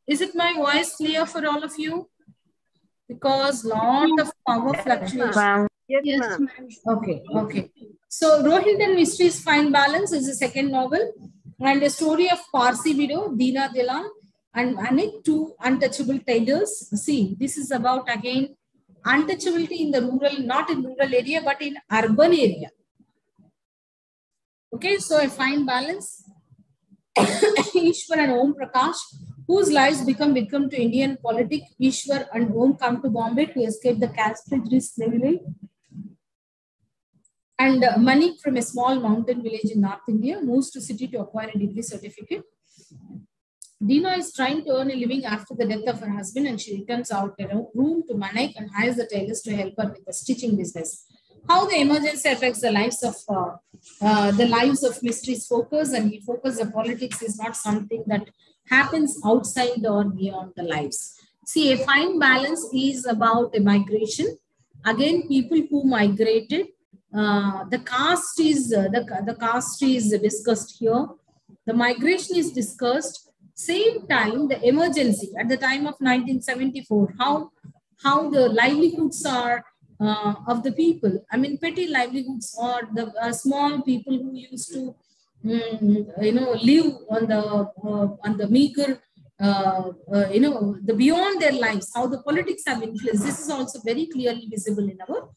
is it my voice clear for all of you? Because lot of power fluctuation. Yes, ma'am. Okay, okay. So Rohinton Mysteries, Fine Balance is the second novel, and a story of Parsi widow, Deena Dillon, and Anik, two untouchable tailors. See, this is about again untouchability in the rural, not in rural area, but in urban area. Okay, so a fine balance. Ishwar and Om Prakash, whose lives become victim to Indian politics. Ishwar and Om come to Bombay to escape the caste prejudice slavery. And Manik, from a small mountain village in North India, moves to city to acquire a degree certificate. Deena is trying to earn a living after the death of her husband, and she returns out a room to Manik and hires the tailors to help her with the stitching business. How the emergency affects the lives of Mysteries focus, and he focus the politics is not something that happens outside or beyond the lives. See, a fine balance is about a migration. Again, people who migrated, the caste is the caste is discussed here. The migration is discussed. Same time, the emergency at the time of 1974, how the livelihoods are of the people. I mean, petty livelihoods, or the small people who used to, live on the meager, the beyond their lives. How the politics have influenced. This is also very clearly visible in our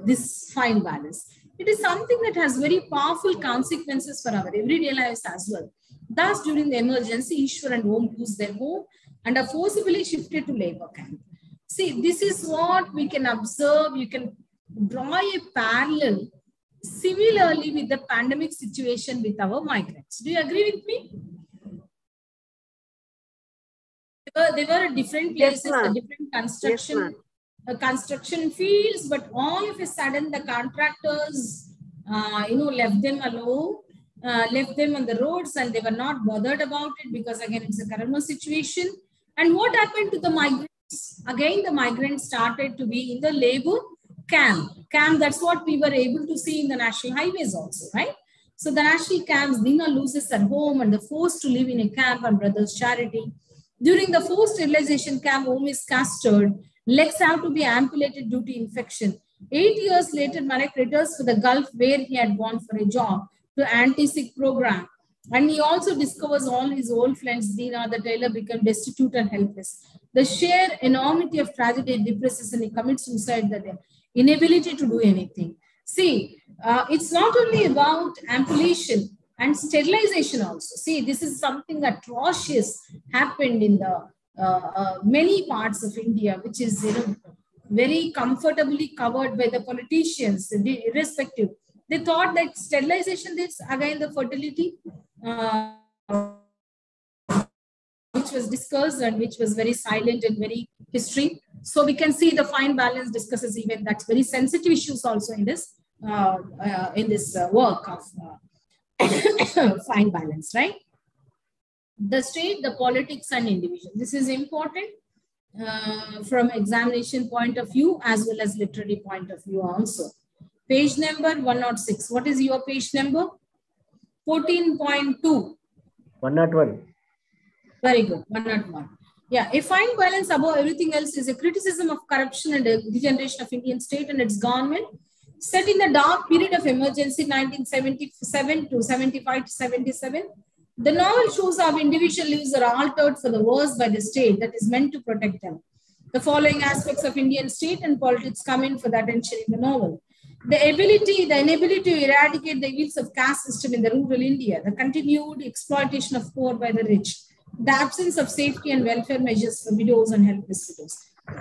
this fine balance. It is something that has very powerful consequences for our everyday lives as well. Thus, during the emergency, Ishwar and Om lose their home and are forcibly shifted to labor camp. See, this is what we can observe. You can draw a parallel similarly with the pandemic situation with our migrants. Do you agree with me? They were at different places, Yes, different construction fields, but all of a sudden the contractors, left them alone. Left them on the roads, and they were not bothered about it because again it's a corona situation. And what happened to the migrants? Again, the migrants started to be in the labor camp. That's what we were able to see in the national highways also, right? So the national camps, Deena loses her home and the forced to live in a camp on Brothers Charity. During the forced sterilization camp, Om is castrated. Legs have to be amputated due to infection. 8 years later, Manik returns to the Gulf where he had gone for a job, to anti-sick program. And he also discovers all his old friends, Deena, the tailor, become destitute and helpless. The sheer enormity of tragedy depresses, and he commits suicide, the inability to do anything. See, it's not only about amputation and sterilization also. See, this is something atrocious happened in the many parts of India, which is very comfortably covered by the politicians, irrespective. They thought that sterilization is again the fertility which was discussed and which was very silent and very history. So we can see the fine balance discusses even that's very sensitive issues also in this work of fine balance, right? The state, the politics and individual. This is important from examination point of view as well as literary point of view also. Page number 106. What is your page number? 14.2. 101. Very good. 101. Yeah, a fine balance above everything else is a criticism of corruption and degeneration of Indian state and its government. Set in the dark period of emergency 1977 to 75 to 77, the novel shows how individual lives are altered for the worse by the state that is meant to protect them. The following aspects of Indian state and politics come in for the attention in the novel. The inability to eradicate the evils of caste system in the rural India, the continued exploitation of poor by the rich, the absence of safety and welfare measures for widows and helpless widows,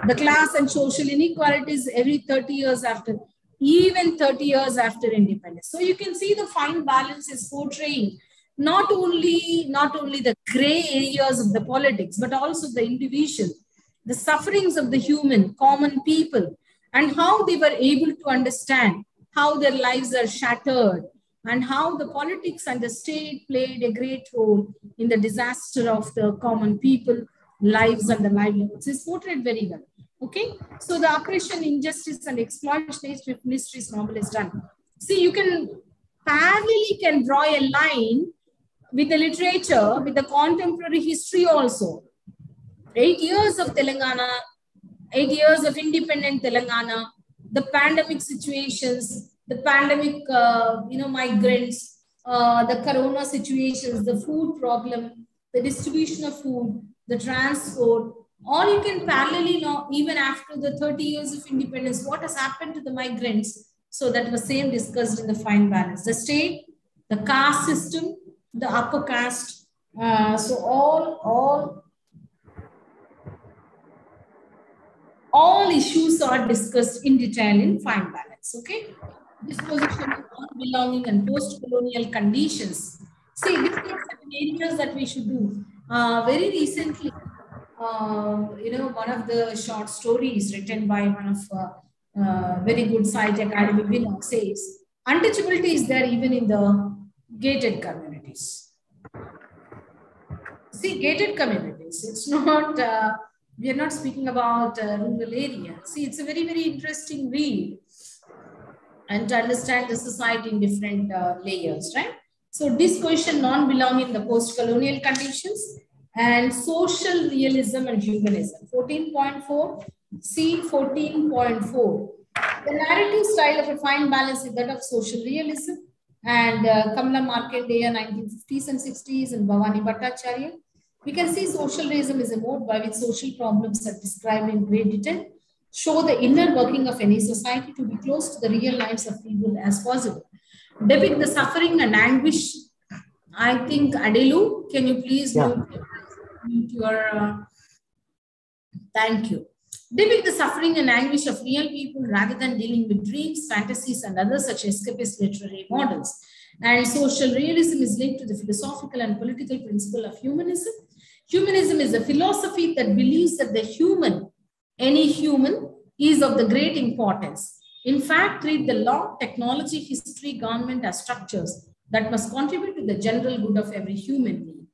the class and social inequalities every 30 years after, even 30 years after independence. So you can see the fine balance is portraying not only the gray areas of the politics, but also the individual, the sufferings of the human, common people, and how they were able to understand how their lives are shattered and how the politics and the state played a great role in the disaster of the common people, lives and the livelihoods is portrayed very well. Okay, so the oppression, injustice and exploitation mysteries novel is done. See, you can parallelly draw a line with the literature, with the contemporary history also. 8 years of Telangana, 8 years of independent Telangana, the pandemic situations, the pandemic, migrants, the corona situations, the food problem, the distribution of food, the transport, or you can parallelly know even after the 30 years of independence, what has happened to the migrants. So that was same discussed in the fine balance. The state, the caste system, the upper caste. So all issues are discussed in detail in fine balance. Okay. Disposition of non-belonging and post-colonial conditions. See, these are certain areas that we should do. Very recently, one of the short stories written by one of very good Sahitya Academy winner says, untouchability is there even in the gated communities. See, gated communities, it's not, we are not speaking about rural areas. See, it's a very, very interesting read and to understand the society in different layers, right? So disposition, non-belonging, the post-colonial conditions, and social realism and humanism. 14.4, C 14.4. The narrative style of a fine balance is that of social realism, and Kamala Markandeya, 1950s and 60s, and Bhavani Bhattacharya. We can see social realism is a mode by which social problems are described in great detail, show the inner working of any society to be close to the real lives of people as possible. Depict the suffering and anguish. I think Adelu, can you please mute your, thank you. Depict the suffering and anguish of real people rather than dealing with dreams, fantasies, and other such escapist literary models. And social realism is linked to the philosophical and political principle of humanism. Humanism is a philosophy that believes that the human, any human, is of the great importance. In fact, treat the law, technology, history, government as structures that must contribute to the general good of every human being.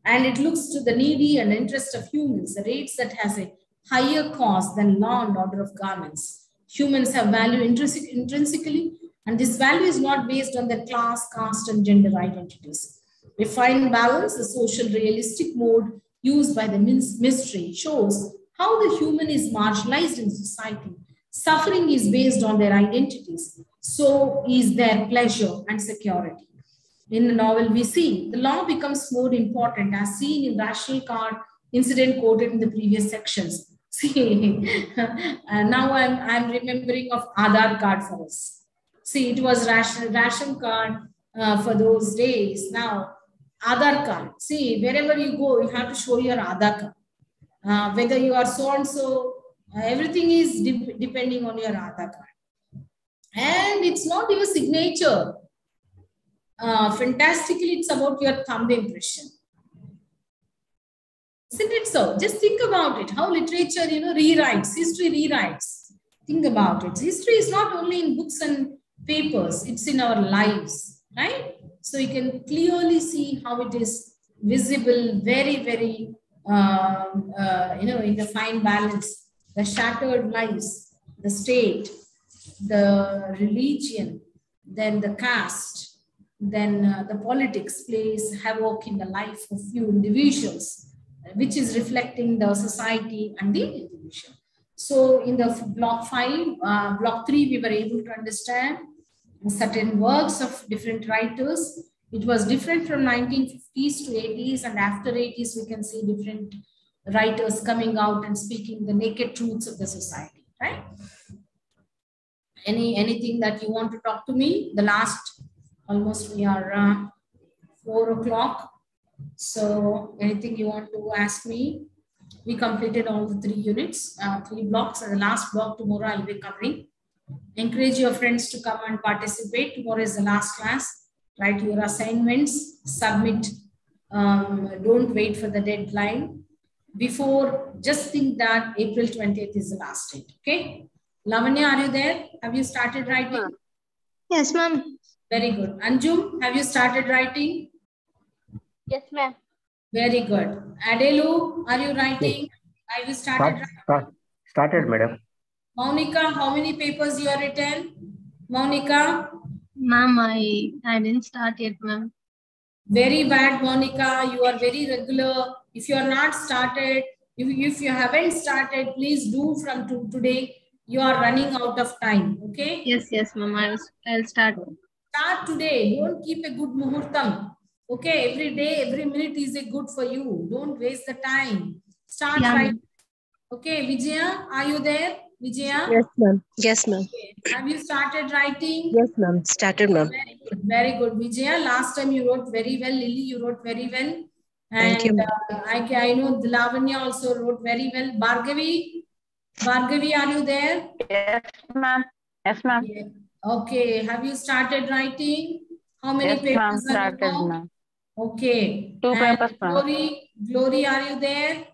And it looks to the needy and interest of humans, the rates that has a higher cost than law and order of governments. Humans have value intrinsically, and this value is not based on their class, caste, and gender identities. A fine balance, the social realistic mode used by the mystery, shows how the human is marginalized in society. Suffering is based on their identities. So is their pleasure and security. In the novel, we see the law becomes more important as seen in rational card incident quoted in the previous sections. See, now I'm remembering of Aadhaar card for us. See, it was ration card for those days. Now, Aadhaar card. See, wherever you go, you have to show your Aadhaar card. Whether you are so-and-so, everything is depending on your Aadhaar card. And it's not your signature. Fantastically, it's about your thumb impression. Isn't it so? Just think about it. How literature, rewrites, history rewrites. Think about it. History is not only in books and papers, it's in our lives, right? So you can clearly see how it is visible, very, very, in the fine balance, the shattered lives, the state, the religion, then the caste, then the politics plays havoc in the life of few individuals, which is reflecting the society and the individual. So in the block 5, block 3, we were able to understand certain works of different writers. It was different from 1950s to 80s, and after 80s, we can see different writers coming out and speaking the naked truths of the society, right? Anything that you want to talk to me? The last, almost we are 4 o'clock. So anything you want to ask me? We completed all the 3 units, 3 blocks, and the last block tomorrow I'll be covering. Encourage your friends to come and participate. Tomorrow is the last class. Write your assignments, submit. Don't wait for the deadline. Before, just think that April 20th is the last date, okay? Lavanya, are you there? Have you started writing? Yes, ma'am. Very good. Anjum, have you started writing? Yes, ma'am. Very good. Adelu, are you writing? Have you started writing? Started, madam. Monica, how many papers you have written? Monica? Ma'am, I didn't start yet, ma'am. Very bad, Monica. You are very regular. If you are not started, if you haven't started, please do from today. You are running out of time, okay? Yes, ma'am. I'll start. Start today. Don't keep a good muhurtam. Okay, every day, every minute is a good for you. Don't waste the time. Start right. Okay, Vijaya, are you there? Vijaya? Yes, ma'am. Yes, ma'am. Okay. Have you started writing? Yes, ma'am. Started, ma'am. Very good. Very good. Vijaya, last time you wrote very well. Lily, you wrote very well. And Thank you, I know Lavanya also wrote very well. Bhargavi, are you there? Yes, ma'am. Yes, ma'am. Yeah. Okay. Have you started writing? How many Yes, ma'am. papers are Started, you? ma'am. Okay. 2 And papers, ma'am. Glory, are you there?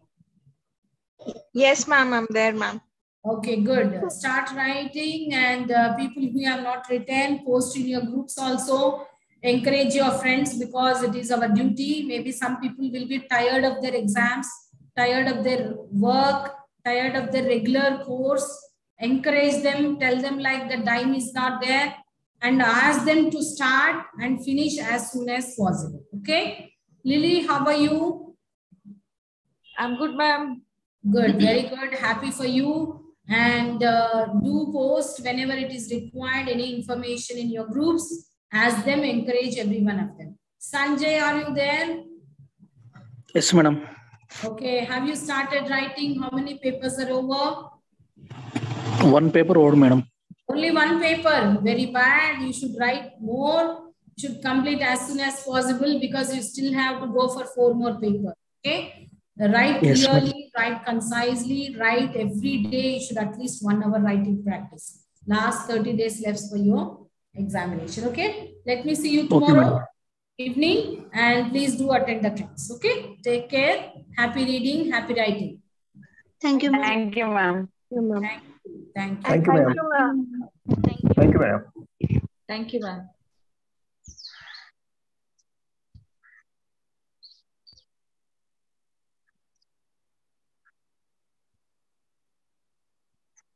Yes, ma'am. I'm there, ma'am. Okay, good. Start writing, and people who have not written, post in your groups also. Encourage your friends because it is our duty. Maybe some people will be tired of their exams, tired of their work, tired of their regular course. Encourage them, tell them like the time is not there, and ask them to start and finish as soon as possible. Okay? Lily, how are you? I'm good, ma'am. Good, very good. Happy for you. And do post whenever it is required, any information in your groups. Ask them, encourage every one of them. Sanjay, are you there? Yes, madam. Okay, have you started writing? How many papers are over? 1 paper over, madam. Only 1 paper. Very bad. You should write more. You should complete as soon as possible because you still have to go for 4 more papers. Okay? Write clearly, write concisely, write every day. You should at least 1 hour writing practice. Last 30 days left for your examination. Okay? Let me see you tomorrow evening, and please do attend the class. Okay? Take care. Happy reading, happy writing. Thank you, ma'am. Thank you, ma'am. Thank you. Thank you, ma'am. Thank you, madam. Thank you, ma'am.